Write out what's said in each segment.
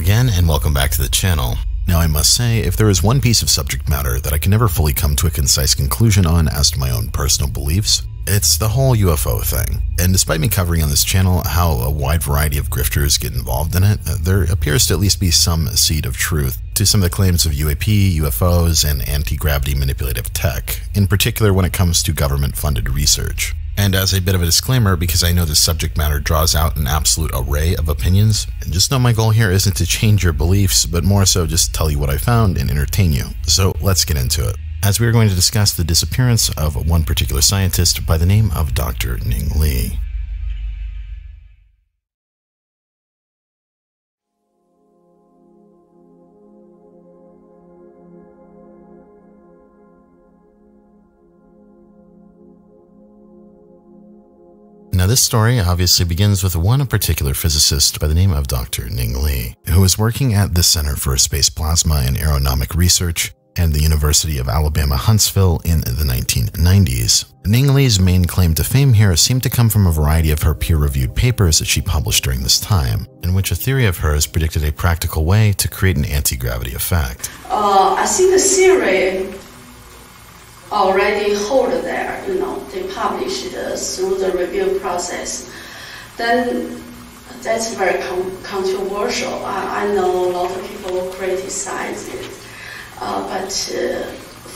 again, and welcome back to the channel. Now I must say, if there is one piece of subject matter that I can never fully come to a concise conclusion on as to my own personal beliefs, it's the whole UFO thing. And despite me covering on this channel how a wide variety of grifters get involved in it, there appears to at least be some seed of truth to some of the claims of UAP, UFOs, and anti-gravity manipulative tech, in particular when it comes to government-funded research. And as a bit of a disclaimer, because I know this subject matter draws out an absolute array of opinions, just know my goal here isn't to change your beliefs, but more so just tell you what I found and entertain you. So let's get into it, as we are going to discuss the disappearance of one particular scientist by the name of Dr. Ning Li. Now this story obviously begins with one particular physicist by the name of Dr. Ning Li, who was working at the Center for Space Plasma and Aeronomic Research and the University of Alabama Huntsville in the 1990s. Ning Li's main claim to fame here seemed to come from a variety of her peer-reviewed papers that she published during this time, in which a theory of hers predicted a practical way to create an anti-gravity effect. I think the theory already hold there, they published it through the review process. Then that's very controversial. I know a lot of people criticize it, but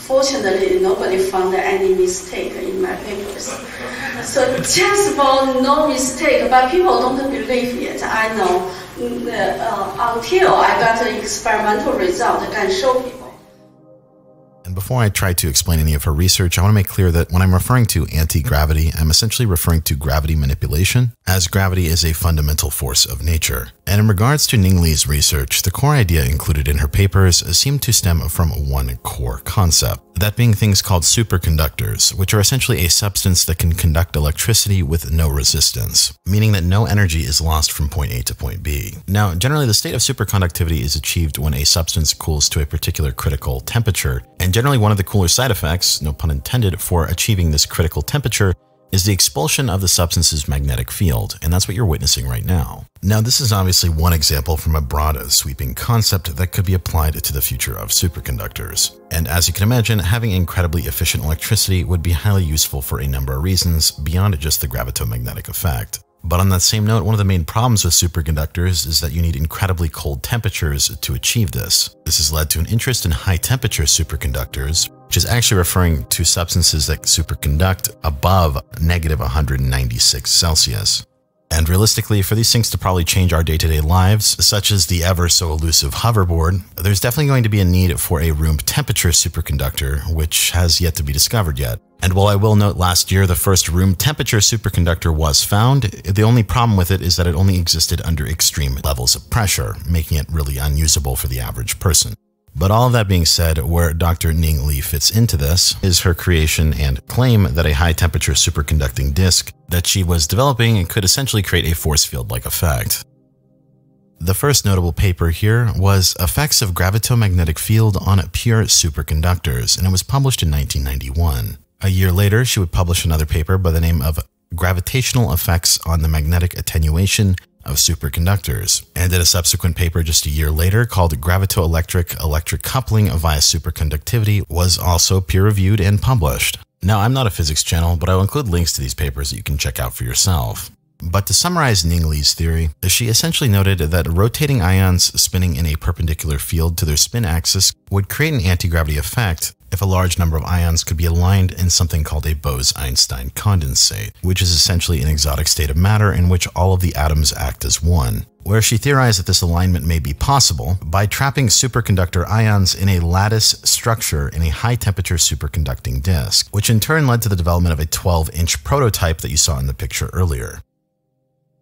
fortunately nobody found any mistake in my papers. So just about no mistake, but people don't believe it. I know until I got the experimental result, I can show people. And before I try to explain any of her research, I want to make clear that when I'm referring to anti-gravity, I'm essentially referring to gravity manipulation, as gravity is a fundamental force of nature. And in regards to Ning Li's research, the core idea included in her papers seemed to stem from one core concept, that being things called superconductors, which are essentially a substance that can conduct electricity with no resistance, meaning that no energy is lost from point A to point B. Now, generally the state of superconductivity is achieved when a substance cools to a particular critical temperature, and generally one of the cooler side effects, no pun intended, for achieving this critical temperature is the expulsion of the substance's magnetic field, and that's what you're witnessing right now. Now, this is obviously one example from a broad, sweeping concept that could be applied to the future of superconductors. And as you can imagine, having incredibly efficient electricity would be highly useful for a number of reasons beyond just the gravitomagnetic effect. But on that same note, one of the main problems with superconductors is that you need incredibly cold temperatures to achieve this. This has led to an interest in high-temperature superconductors, which is actually referring to substances that superconduct above negative 196 Celsius. And realistically, for these things to probably change our day-to-day lives, such as the ever-so-elusive hoverboard, there's definitely going to be a need for a room temperature superconductor, which has yet to be discovered yet. And while I will note last year the first room temperature superconductor was found, the only problem with it is that it only existed under extreme levels of pressure, making it really unusable for the average person. But all of that being said, where Dr. Ning Li fits into this is her creation and claim that a high-temperature superconducting disk that she was developing could essentially create a force field-like effect. The first notable paper here was Effects of Gravitomagnetic Field on Pure Superconductors, and it was published in 1991. A year later, she would publish another paper by the name of Gravitational Effects on the Magnetic Attenuation of Superconductors, and in a subsequent paper just a year later called Gravitoelectric Electric Coupling via Superconductivity was also peer-reviewed and published. Now, I'm not a physics channel, but I will include links to these papers that you can check out for yourself. But to summarize Ning Li's theory, she essentially noted that rotating ions spinning in a perpendicular field to their spin axis would create an anti-gravity effect if a large number of ions could be aligned in something called a Bose-Einstein condensate, which is essentially an exotic state of matter in which all of the atoms act as one, where she theorized that this alignment may be possible by trapping superconductor ions in a lattice structure in a high-temperature superconducting disk, which in turn led to the development of a 12-inch prototype that you saw in the picture earlier.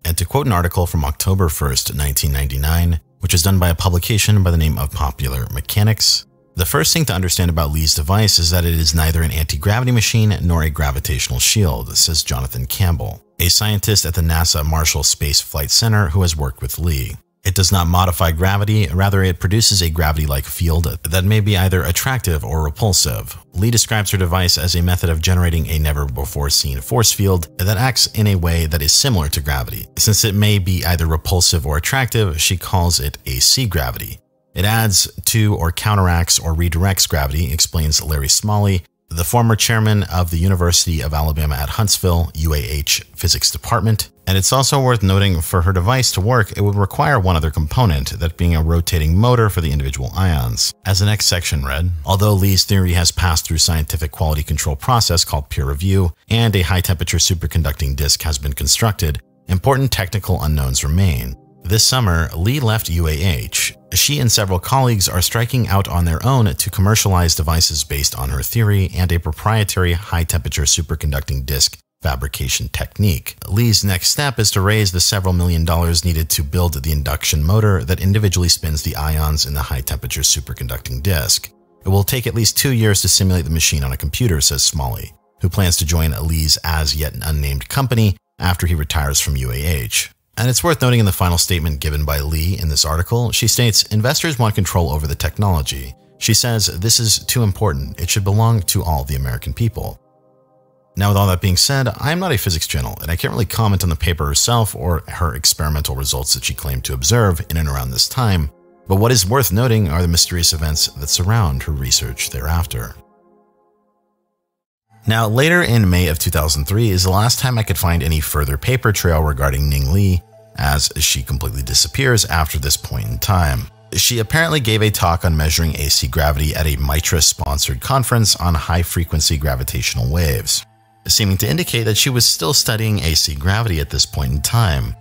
And to quote an article from October 1st, 1999, which was done by a publication by the name of Popular Mechanics, the first thing to understand about Li's device is that it is neither an anti-gravity machine nor a gravitational shield, says Jonathan Campbell, a scientist at the NASA Marshall Space Flight Center who has worked with Li. It does not modify gravity, rather it produces a gravity-like field that may be either attractive or repulsive. Li describes her device as a method of generating a never-before-seen force field that acts in a way that is similar to gravity. Since it may be either repulsive or attractive, she calls it AC gravity. It adds to or counteracts or redirects gravity, explains Larry Smalley, the former chairman of the University of Alabama at Huntsville, UAH Physics Department. And it's also worth noting, for her device to work, it would require one other component, that being a rotating motor for the individual ions. As the next section read, although Li's theory has passed through scientific quality control process called peer review, and a high-temperature superconducting disk has been constructed, important technical unknowns remain. This summer, Li left UAH. She and several colleagues are striking out on their own to commercialize devices based on her theory and a proprietary high-temperature superconducting disk fabrication technique. Li's next step is to raise the several $million needed to build the induction motor that individually spins the ions in the high-temperature superconducting disk. It will take at least 2 years to simulate the machine on a computer, says Smalley, who plans to join Li's as yet unnamed company after he retires from UAH. And it's worth noting in the final statement given by Li in this article, she states, investors want control over the technology. She says, this is too important. It should belong to all the American people. Now, with all that being said, I am not a physics channel, and I can't really comment on the paper herself or her experimental results that she claimed to observe in and around this time. But what is worth noting are the mysterious events that surround her research thereafter. Now, later in May of 2003 is the last time I could find any further paper trail regarding Ning Li, as she completely disappears after this point in time. She apparently gave a talk on measuring AC gravity at a MITRE-sponsored conference on high-frequency gravitational waves, seeming to indicate that she was still studying AC gravity at this point in time.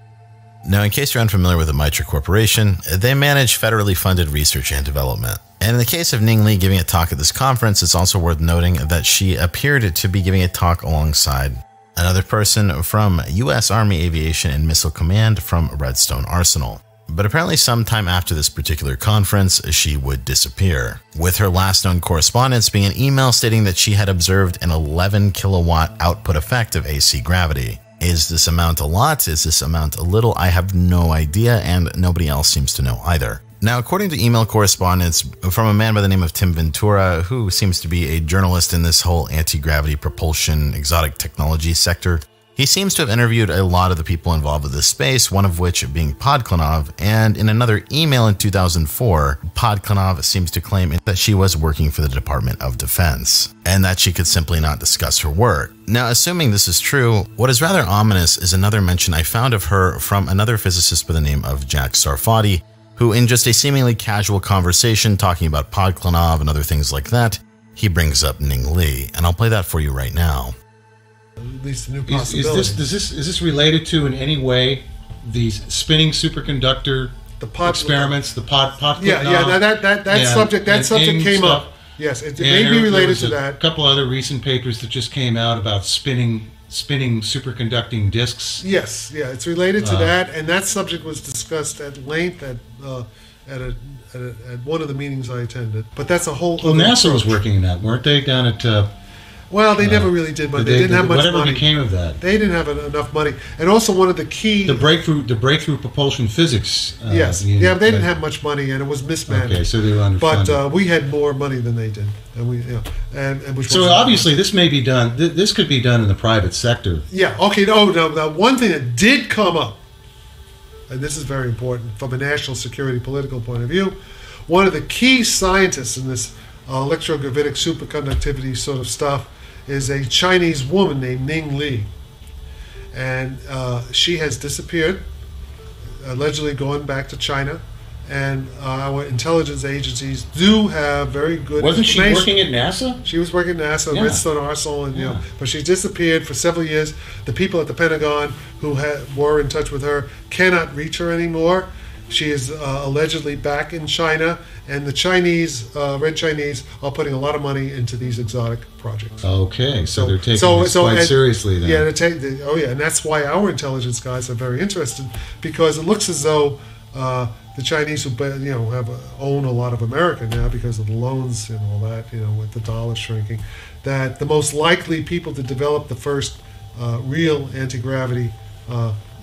Now, in case you're unfamiliar with the MITRE Corporation, they manage federally funded research and development. And in the case of Ning Li giving a talk at this conference, it's also worth noting that she appeared to be giving a talk alongside another person from U.S. Army Aviation and Missile Command from Redstone Arsenal. But apparently sometime after this particular conference, she would disappear, with her last known correspondence being an email stating that she had observed an 11 kilowatt output effect of AC gravity. Is this amount a lot? Is this amount a little? I have no idea, and nobody else seems to know either. Now, according to email correspondence from a man by the name of Tim Ventura, who seems to be a journalist in this whole anti-gravity propulsion exotic technology sector, he seems to have interviewed a lot of the people involved with this space, one of which being Podklanov, and in another email in 2004, Podklanov seems to claim that she was working for the Department of Defense, and that she could simply not discuss her work. Now, assuming this is true, what is rather ominous is another mention I found of her from another physicist by the name of Jack Sarfati, who in just a seemingly casual conversation talking about Podklanov and other things like that, he brings up Ning Li, and I'll play that for you right now. At least a new possibility. Is this related to in any way these spinning superconductor experiments? The Podklanov? Yeah. That subject came up. Yes, it may be related to that. A couple other recent papers that just came out about spinning superconducting disks. Yes, yeah, it's related to that, and that subject was discussed at length at one of the meetings I attended. But that's a whole. Well, NASA was working on that, weren't they? Down at. Well, they never really did, but they didn't have much money. Whatever became of that? They didn't have enough money, and also one of the key. The breakthrough propulsion physics. Yes, yeah, they didn't have much money, and it was mismanaged. Okay, so they were underfunded. But we had more money than they did, and which so obviously this may be done. This could be done in the private sector. Yeah. Okay. No. One thing that did come up, and this is very important from a national security political point of view, one of the key scientists in this electrogravitic superconductivity sort of stuff is a Chinese woman named Ning Li, and she has disappeared, allegedly going back to China, and our intelligence agencies do have very good information. Wasn't she working at NASA? She was working at NASA, Redstone Arsenal, and but she disappeared for several years. The people at the Pentagon who were in touch with her cannot reach her anymore. She is allegedly back in China, and the Chinese, Red Chinese, are putting a lot of money into these exotic projects. Okay, so they're taking this quite seriously then. Yeah, and that's why our intelligence guys are very interested, because it looks as though the Chinese, who own a lot of America now because of the loans and all that, with the dollar shrinking, that the most likely people to develop the first real anti-gravity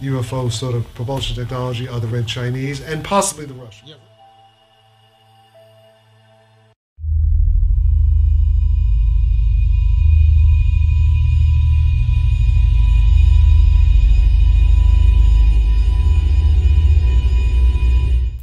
UFO sort of propulsion technology are the Red Chinese and possibly the Russians. Yeah.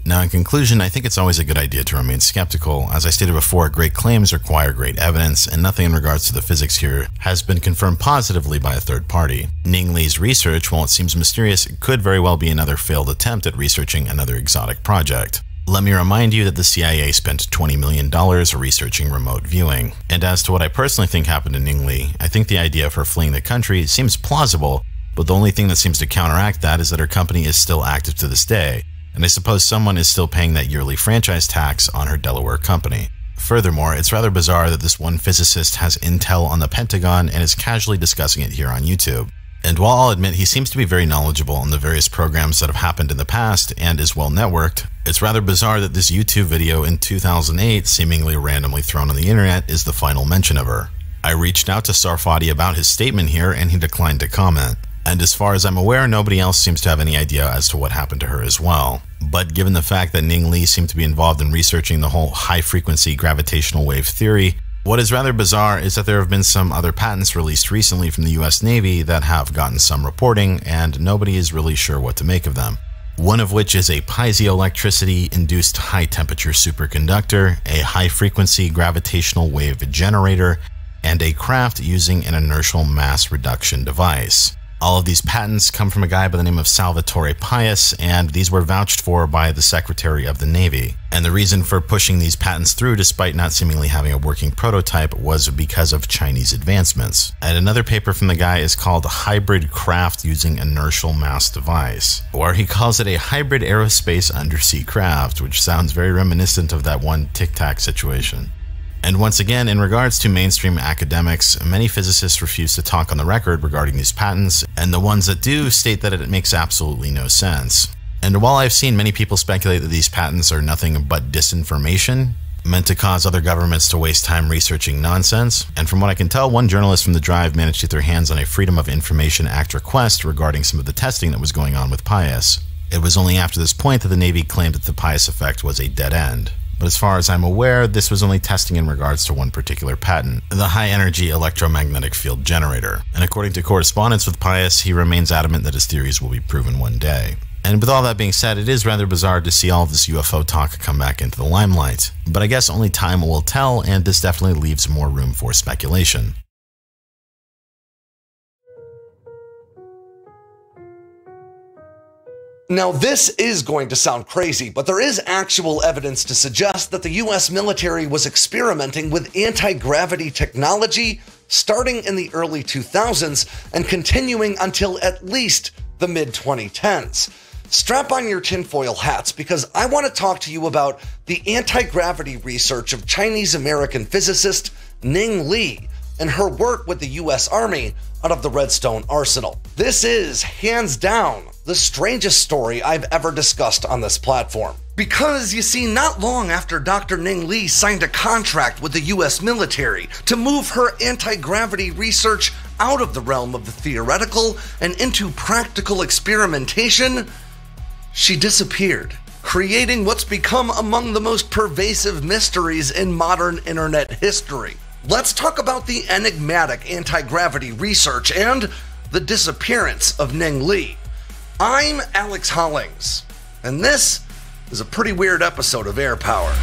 Now, in conclusion, I think it's always a good idea to remain skeptical. As I stated before, great claims require great evidence, and nothing in regards to the physics here has been confirmed positively by a third party. Ning Li's research, while it seems mysterious, could very well be another failed attempt at researching another exotic project. Let me remind you that the CIA spent $20 million researching remote viewing. And as to what I personally think happened to Ning Li, I think the idea of her fleeing the country seems plausible, but the only thing that seems to counteract that is that her company is still active to this day. And I suppose someone is still paying that yearly franchise tax on her Delaware company. Furthermore, it's rather bizarre that this one physicist has intel on the Pentagon and is casually discussing it here on YouTube. And while I'll admit he seems to be very knowledgeable on the various programs that have happened in the past and is well networked, it's rather bizarre that this YouTube video in 2008, seemingly randomly thrown on the internet, is the final mention of her. I reached out to Sarfati about his statement here and he declined to comment. And as far as I'm aware, nobody else seems to have any idea as to what happened to her as well. But given the fact that Ning Li seemed to be involved in researching the whole high-frequency gravitational wave theory, what is rather bizarre is that there have been some other patents released recently from the US Navy that have gotten some reporting, and nobody is really sure what to make of them. One of which is a piezoelectricity-induced high-temperature superconductor, a high-frequency gravitational wave generator, and a craft using an inertial mass reduction device. All of these patents come from a guy by the name of Salvatore Pais, and these were vouched for by the Secretary of the Navy. And the reason for pushing these patents through despite not seemingly having a working prototype was because of Chinese advancements. And another paper from the guy is called Hybrid Craft Using Inertial Mass Device, or he calls it a hybrid aerospace undersea craft, which sounds very reminiscent of that one Tic Tac situation. And once again, in regards to mainstream academics, many physicists refuse to talk on the record regarding these patents, and the ones that do state that it makes absolutely no sense. And while I've seen many people speculate that these patents are nothing but disinformation, meant to cause other governments to waste time researching nonsense, and from what I can tell, one journalist from The Drive managed to get their hands on a Freedom of Information Act request regarding some of the testing that was going on with Pais. It was only after this point that the Navy claimed that the Pais effect was a dead end. But as far as I'm aware, this was only testing in regards to one particular patent, the high-energy electromagnetic field generator. And according to correspondence with Pais, he remains adamant that his theories will be proven one day. And with all that being said, it is rather bizarre to see all of this UFO talk come back into the limelight. But I guess only time will tell, and this definitely leaves more room for speculation. Now, this is going to sound crazy, but there is actual evidence to suggest that the US military was experimenting with anti-gravity technology starting in the early 2000s and continuing until at least the mid-2010s. Strap on your tinfoil hats because I want to talk to you about the anti-gravity research of Chinese-American physicist Ning Li and her work with the US Army out of the Redstone Arsenal. This is, hands down, the strangest story I've ever discussed on this platform. Because, you see, not long after Dr. Ning Li signed a contract with the US military to move her anti-gravity research out of the realm of the theoretical and into practical experimentation, she disappeared, creating what's become among the most pervasive mysteries in modern internet history. Let's talk about the enigmatic anti-gravity research and the disappearance of Ning Li. I'm Alex Hollings, and this is a pretty weird episode of Air Power.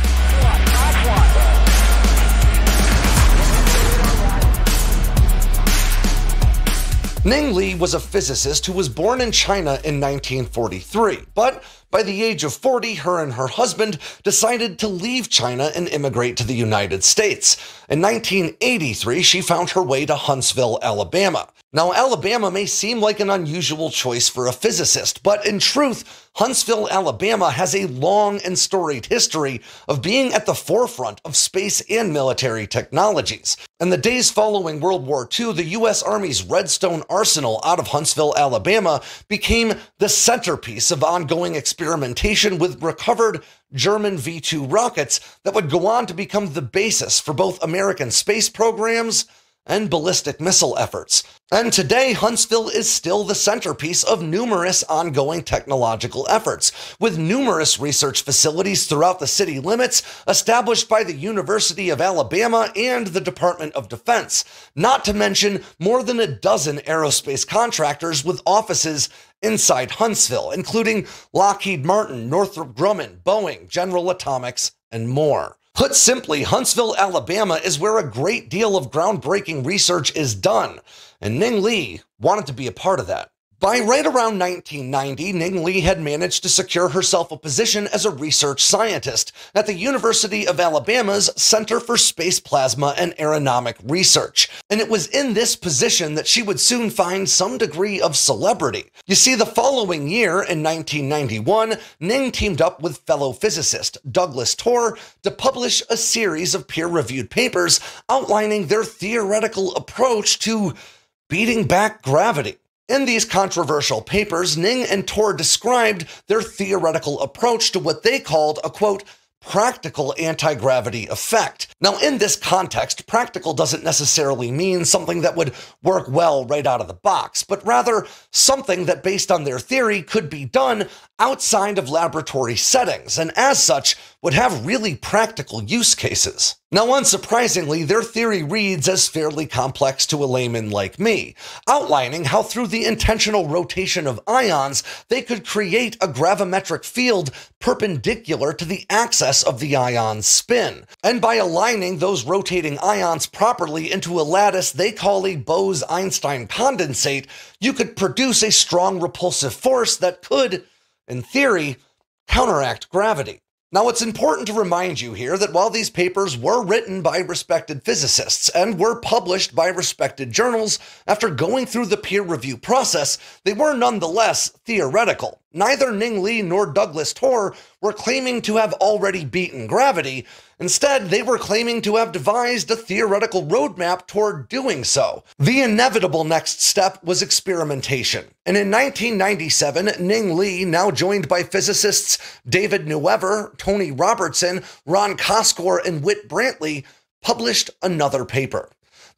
Ning Li was a physicist who was born in China in 1943, but by the age of 40, her and her husband decided to leave China and immigrate to the United States. In 1983, she found her way to Huntsville, Alabama. Now, Alabama may seem like an unusual choice for a physicist, but in truth, Huntsville, Alabama has a long and storied history of being at the forefront of space and military technologies. In the days following World War II, the U.S. Army's Redstone Arsenal out of Huntsville, Alabama became the centerpiece of ongoing experimentation with recovered German V-2 rockets that would go on to become the basis for both American space programs and ballistic missile efforts. And today, Huntsville is still the centerpiece of numerous ongoing technological efforts, with numerous research facilities throughout the city limits established by the University of Alabama and the Department of Defense, not to mention more than a dozen aerospace contractors with offices inside Huntsville, including Lockheed Martin, Northrop Grumman, Boeing, General Atomics, and more. Put simply, Huntsville, Alabama is where a great deal of groundbreaking research is done, and Ning Li wanted to be a part of that. By right around 1990, Ning Li had managed to secure herself a position as a research scientist at the University of Alabama's Center for Space Plasma and Aeronomic Research, and it was in this position that she would soon find some degree of celebrity. You see, the following year, in 1991, Ning teamed up with fellow physicist Dr.ssa to publish a series of peer-reviewed papers outlining their theoretical approach to beating back gravity. In these controversial papers, Ning and Tor described their theoretical approach to what they called a, quote, practical anti-gravity effect. Now, in this context, practical doesn't necessarily mean something that would work well right out of the box, but rather something that, based on their theory, could be done outside of laboratory settings, and as such, would have really practical use cases. Now, unsurprisingly, their theory reads as fairly complex to a layman like me, outlining how through the intentional rotation of ions, they could create a gravimetric field perpendicular to the axis of the ion's spin. And by aligning those rotating ions properly into a lattice they call a Bose-Einstein condensate, you could produce a strong repulsive force that could, in theory, counteract gravity. Now, it's important to remind you here that while these papers were written by respected physicists and were published by respected journals, after going through the peer review process, they were nonetheless theoretical. Neither Ning Li nor Dr.ssa were claiming to have already beaten gravity. Instead, they were claiming to have devised a theoretical roadmap toward doing so. The inevitable next step was experimentation. And in 1997, Ning Li, now joined by physicists David Neuever, Tony Robertson, Ron Koskor, and Whit Brantley, published another paper.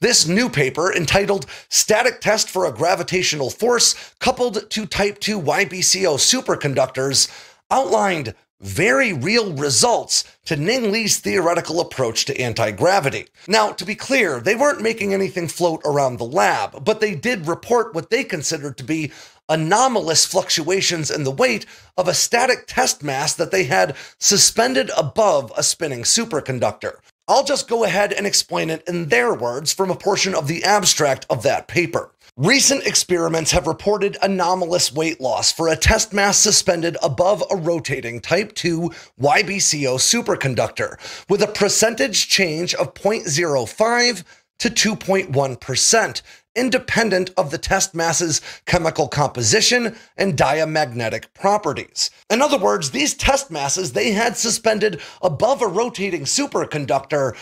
This new paper, entitled Static Test for a Gravitational Force Coupled to Type II YBCO Superconductors, outlined very real results to Ning Li's theoretical approach to anti-gravity. Now, to be clear, they weren't making anything float around the lab, but they did report what they considered to be anomalous fluctuations in the weight of a static test mass that they had suspended above a spinning superconductor. I'll just go ahead and explain it in their words from a portion of the abstract of that paper. Recent experiments have reported anomalous weight loss for a test mass suspended above a rotating Type II YBCO superconductor, with a percentage change of 0.05 to 2.1%, independent of the test mass's chemical composition and diamagnetic properties. In other words, these test masses they had suspended above a rotating superconductor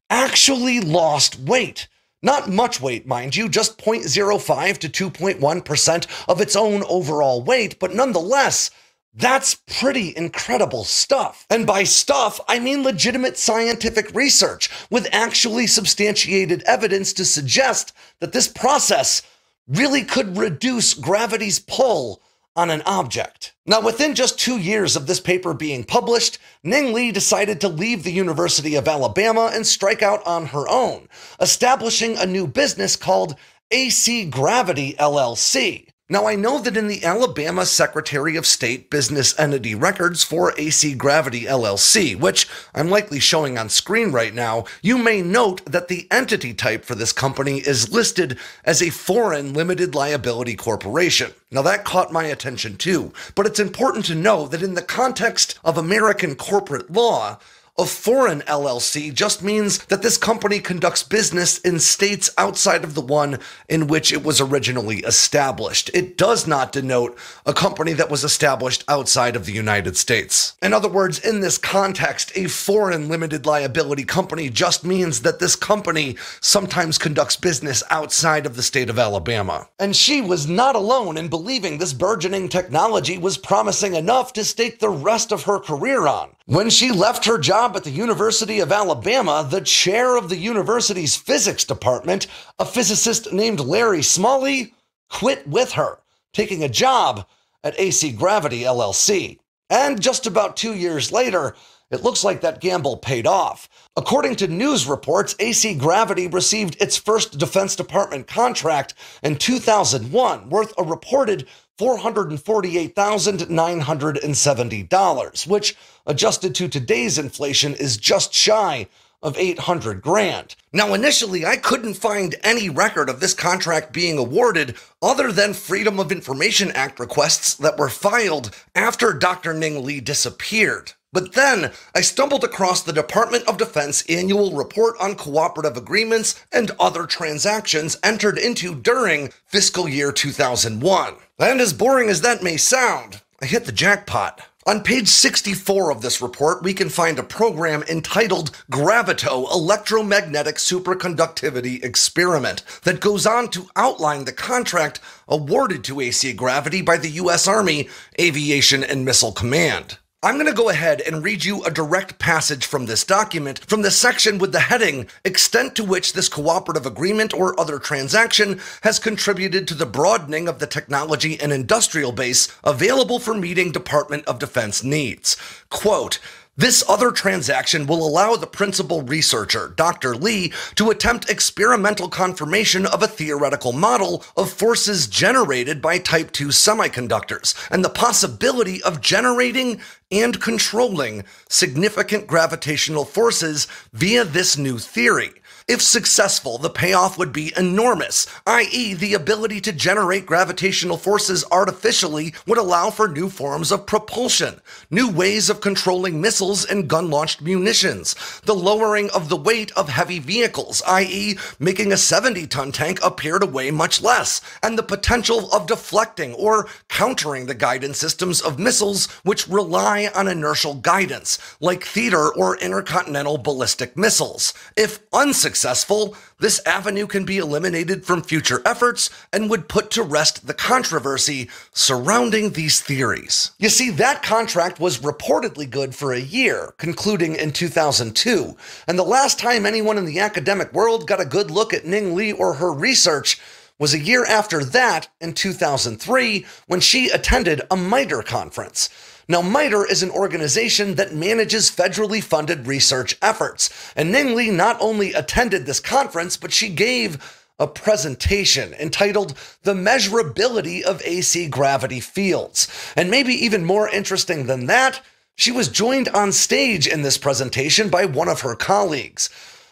actually lost weight. Not much weight, mind you, just 0.05 to 2.1% of its own overall weight, but nonetheless, that's pretty incredible stuff. And by stuff, I mean legitimate scientific research with actually substantiated evidence to suggest that this process really could reduce gravity's pull on an object. Now, within just 2 years of this paper being published, Ning Li decided to leave the University of Alabama and strike out on her own, establishing a new business called AC Gravity LLC. Now, I know that in the Alabama Secretary of State business entity records for AC Gravity LLC, which I'm likely showing on screen right now, you may note that the entity type for this company is listed as a foreign limited liability corporation. Now, that caught my attention too, but it's important to know that in the context of American corporate law, a foreign LLC just means that this company conducts business in states outside of the one in which it was originally established. It does not denote a company that was established outside of the United States. In other words, in this context, a foreign limited liability company just means that this company sometimes conducts business outside of the state of Alabama. And she was not alone in believing this burgeoning technology was promising enough to stake the rest of her career on. When she left her job at the University of Alabama, the chair of the university's physics department, a physicist named Larry Smalley, quit with her, taking a job at AC Gravity LLC. And just about 2 years later, it looks like that gamble paid off. According to news reports, AC Gravity received its first Defense Department contract in 2001, worth a reported $448,970, which, adjusted to today's inflation, is just shy of $800,000. Now, initially, I couldn't find any record of this contract being awarded other than Freedom of Information Act requests that were filed after Dr. Ning Li disappeared. But then I stumbled across the Department of Defense annual report on cooperative agreements and other transactions entered into during fiscal year 2001. And as boring as that may sound, I hit the jackpot. On page 64 of this report, we can find a program entitled Gravito Electromagnetic Superconductivity Experiment that goes on to outline the contract awarded to AC Gravity by the U.S. Army Aviation and Missile Command. I'm going to go ahead and read you a direct passage from this document from the section with the heading, Extent to which this cooperative agreement or other transaction has contributed to the broadening of the technology and industrial base available for meeting Department of Defense needs. Quote, this other transaction will allow the principal researcher, Dr. Li, to attempt experimental confirmation of a theoretical model of forces generated by Type II semiconductors and the possibility of generating and controlling significant gravitational forces via this new theory. If successful, the payoff would be enormous, i.e., the ability to generate gravitational forces artificially would allow for new forms of propulsion, new ways of controlling missiles and gun-launched munitions, the lowering of the weight of heavy vehicles, i.e., making a 70-ton tank appear to weigh much less, and the potential of deflecting or countering the guidance systems of missiles which rely on inertial guidance, like theater or intercontinental ballistic missiles. If unsuccessful, this avenue can be eliminated from future efforts and would put to rest the controversy surrounding these theories. You see, that contract was reportedly good for a year, concluding in 2002, and the last time anyone in the academic world got a good look at Ning Li or her research was a year after that, in 2003, when she attended a MITRE conference. Now, MITRE is an organization that manages federally funded research efforts, and Ning Li not only attended this conference, but she gave a presentation entitled The Measurability of AC Gravity Fields. And maybe even more interesting than that, she was joined on stage in this presentation by one of her colleagues,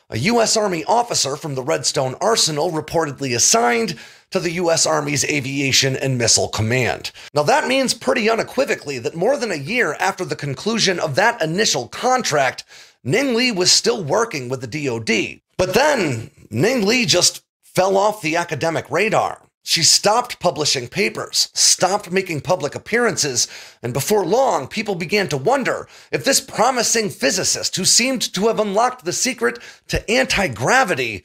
a U.S. Army officer from the Redstone Arsenal reportedly assigned to the U.S. Army's Aviation and Missile Command. Now, that means pretty unequivocally that more than a year after the conclusion of that initial contract, Ning Li was still working with the DoD. But then, Ning Li just fell off the academic radar. She stopped publishing papers, stopped making public appearances, and before long, people began to wonder if this promising physicist who seemed to have unlocked the secret to anti-gravity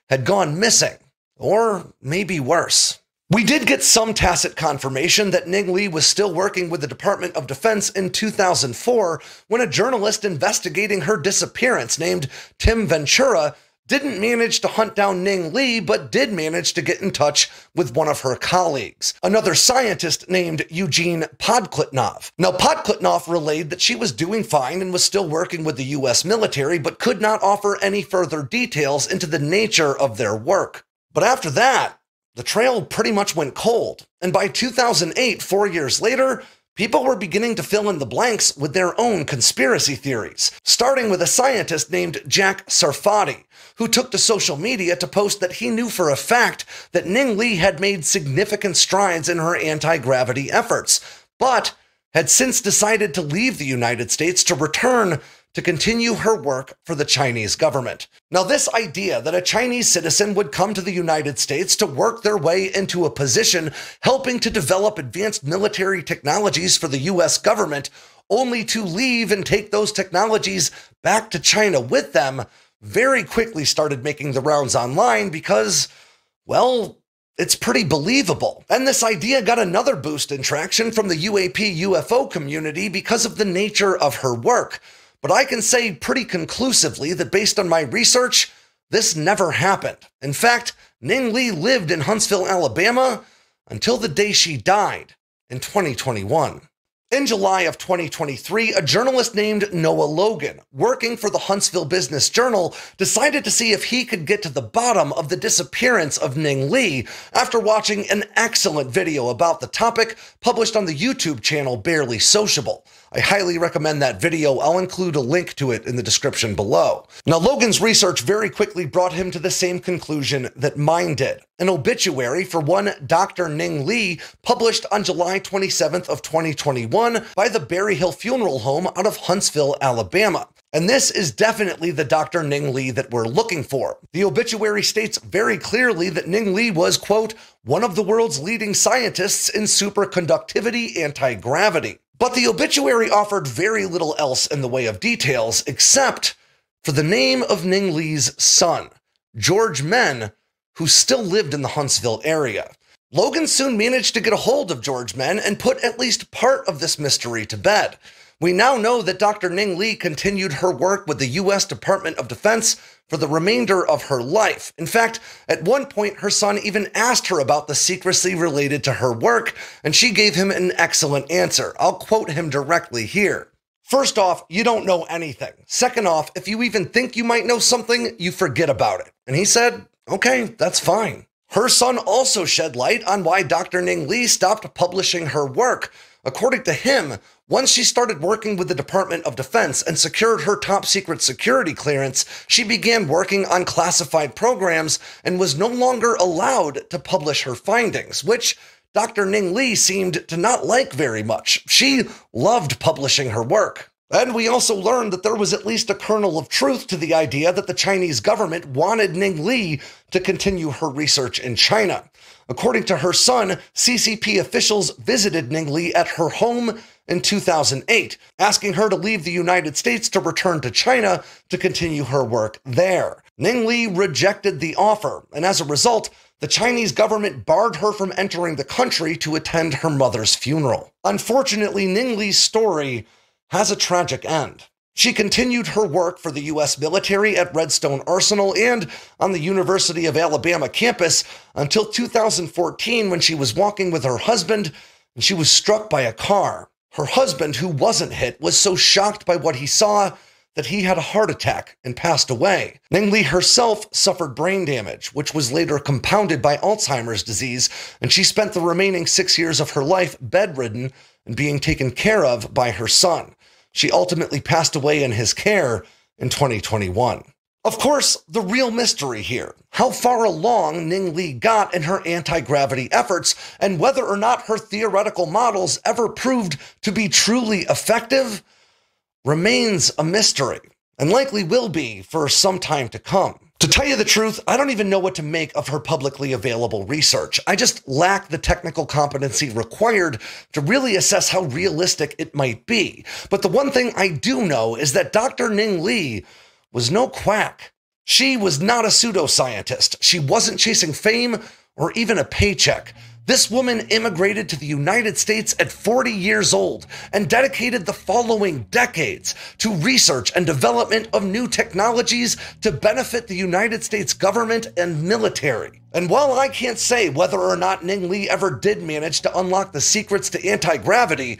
had gone missing. Or maybe worse. We did get some tacit confirmation that Ning Li was still working with the Department of Defense in 2004 when a journalist investigating her disappearance named Tim Ventura didn't manage to hunt down Ning Li, but did manage to get in touch with one of her colleagues, another scientist named Eugene Podkletnov. Now, Podkletnov relayed that she was doing fine and was still working with the U.S. military, but could not offer any further details into the nature of their work. But after that, the trail pretty much went cold, and by 2008, 4 years later, people were beginning to fill in the blanks with their own conspiracy theories, starting with a scientist named Jack Sarfati, who took to social media to post that he knew for a fact that Ning Li had made significant strides in her anti-gravity efforts, but had since decided to leave the United States to return to continue her work for the Chinese government. Now, this idea that a Chinese citizen would come to the United States to work their way into a position helping to develop advanced military technologies for the US government, only to leave and take those technologies back to China with them, very quickly started making the rounds online because, well, It's pretty believable. And this idea got another boost in traction from the UAP UFO community because of the nature of her work. But I can say pretty conclusively that based on my research, this never happened. In fact, Ning Li lived in Huntsville, Alabama until the day she died in 2021. In July of 2023, a journalist named Noah Logan, working for the Huntsville Business Journal, decided to see if he could get to the bottom of the disappearance of Ning Li after watching an excellent video about the topic published on the YouTube channel Barely Sociable. I highly recommend that video. I'll include a link to it in the description below. Now, Logan's research very quickly brought him to the same conclusion that mine did. An obituary for one Dr. Ning Li, published on July 27th of 2021 by the Berry Hill Funeral Home out of Huntsville, Alabama. And this is definitely the Dr. Ning Li that we're looking for. The obituary states very clearly that Ning Li was, quote, one of the world's leading scientists in superconductivity anti-gravity. But the obituary offered very little else in the way of details, except for the name of Ning Li's son, George Men, who still lived in the Huntsville area. Logan soon managed to get a hold of George Men and put at least part of this mystery to bed. We now know that Dr. Ning Li continued her work with the U.S. Department of Defense for the remainder of her life. In fact, at one point, her son even asked her about the secrecy related to her work, and she gave him an excellent answer. I'll quote him directly here. First off, you don't know anything. Second off, if you even think you might know something, you forget about it. And he said, okay, that's fine. Her son also shed light on why Dr. Ning Li stopped publishing her work. According to him, once she started working with the Department of Defense and secured her top secret security clearance, she began working on classified programs and was no longer allowed to publish her findings, which Dr. Ning Li seemed to not like very much. She loved publishing her work. And we also learned that there was at least a kernel of truth to the idea that the Chinese government wanted Ning Li to continue her research in China. According to her son, CCP officials visited Ning Li at her home in 2008, asking her to leave the United States to return to China to continue her work there. Ning Li rejected the offer, and as a result, the Chinese government barred her from entering the country to attend her mother's funeral. Unfortunately, Ning Li's story has a tragic end. She continued her work for the U.S. military at Redstone Arsenal and on the University of Alabama campus until 2014, when she was walking with her husband and she was struck by a car. Her husband, who wasn't hit, was so shocked by what he saw that he had a heart attack and passed away. Ning Li herself suffered brain damage, which was later compounded by Alzheimer's disease, and she spent the remaining 6 years of her life bedridden and being taken care of by her son. She ultimately passed away in his care in 2021. Of course, the real mystery here, how far along Ning Li got in her anti-gravity efforts and whether or not her theoretical models ever proved to be truly effective, remains a mystery, and likely will be for some time to come. To tell you the truth, I don't even know what to make of her publicly available research. I just lack the technical competency required to really assess how realistic it might be. But the one thing I do know is that Dr. Ning Li was no quack. She was not a pseudoscientist. She wasn't chasing fame or even a paycheck. This woman immigrated to the United States at 40 years old and dedicated the following decades to research and development of new technologies to benefit the United States government and military. And while I can't say whether or not Ning Li ever did manage to unlock the secrets to anti-gravity,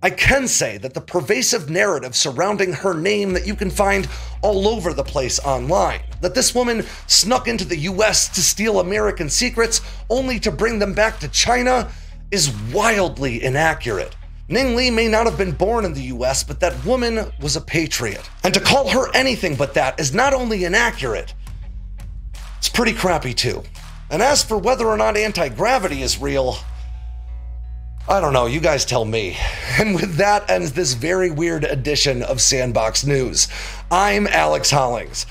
I can say that the pervasive narrative surrounding her name that you can find all over the place online, that this woman snuck into the US to steal American secrets only to bring them back to China, is wildly inaccurate. Ning Li may not have been born in the US, but that woman was a patriot. And to call her anything but that is not only inaccurate, it's pretty crappy too. And as for whether or not anti-gravity is real, I don't know, you guys tell me. And with that ends this very weird edition of Sandbox News. I'm Alex Hollings.